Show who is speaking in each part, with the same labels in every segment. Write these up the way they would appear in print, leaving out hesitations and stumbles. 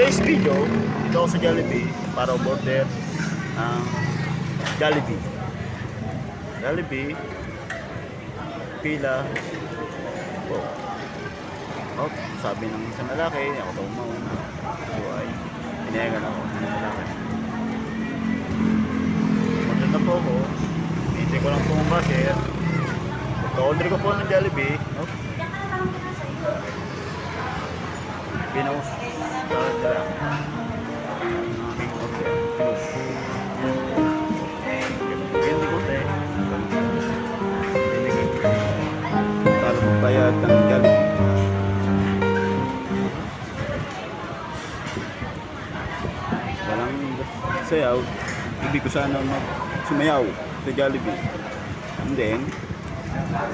Speaker 1: today's video, dito ako sa Jollibee para order ang Jollibee. Jollibee, pila po. Oh, sabi ng isang lalaki, ako daw mauna. So ay, pinayagan ako ng lalaki. Maganda po ako. Hintay ko lang po ang basher. Pagka-order ko po ng Jollibee. Oh. Pinaus. Tara. Aming order. Pinus. Hindi ko tayo. Para magbayad ng Jollibee. Walang sayaw. Ibig ko sana sumayaw sa Jollibee. And then,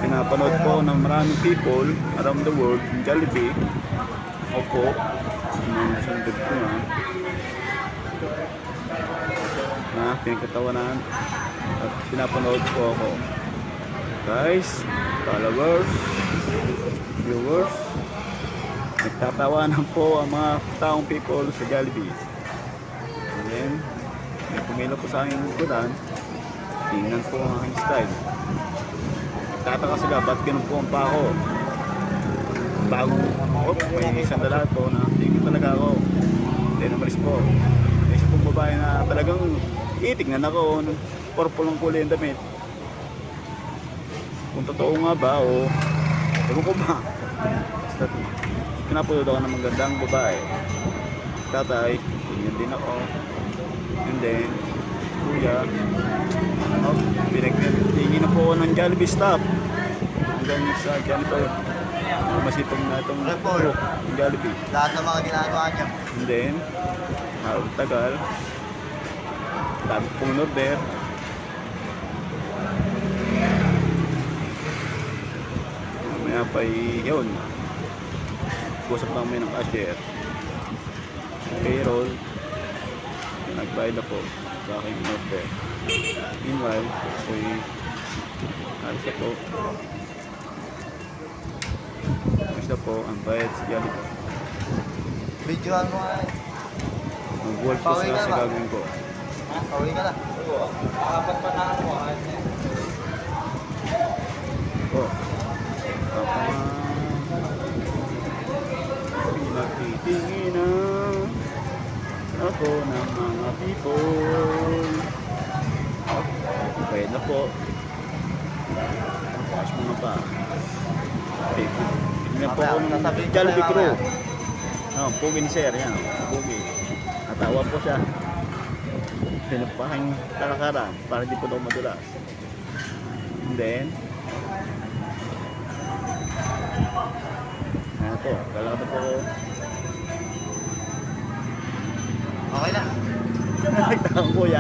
Speaker 1: pinapanood po ng maraming people around the world in Jollibee. Opo, sundod ko na pinagkatawanan at pinapanood po ako. Guys, followers, viewers, nagtatawanan po ang mga taong people sa Jollibee. And then, may pumila po sa aking likuran. Tingnan po ang aking style. Nagtataka sila, ba't ganun po ang pako? Bagong may isang lalaki po na tingin talaga ako. Then umalis po. May isa pong babae na talagang itignan ako ng purple ang kulay ng damit. Kung totoo nga ba o ewan ko ba. Basta pinapulod ako ng magandang babae. Tatay, tingin din ako. And then kuya, pinagtingin na po ako ng Jollibee staff. Hanggang sa janitor. Masipag na itong report ng Jollibee.
Speaker 2: Lahat ng mga ginagawa niya.
Speaker 1: And then, tagal. Dami pong order. Mamaya pa yun. Kusap lang may ng cashier. Payroll. Nagbayad na po sa aking order. Meanwhile, ako'y alis na po. Alis na po ang bayad sa Jollibee.
Speaker 2: Videoan mo nga eh.
Speaker 1: Mag-wall po sila sa gagawin ko.
Speaker 2: Ha? Pauwi ka na. Apat pa na ako.
Speaker 1: Oh. Nagtitingin na ako ng mga people. Bayad na po. Pass mo na pa. Tignan po ako ng Jollibee crew. Pugi ni Sir, yan. Pugi. Natawa po siya. Pinapaking kalakaran para di po daw madulas. And then, ano po, kalakad po ako.
Speaker 2: Okay na.
Speaker 1: Ang kuya.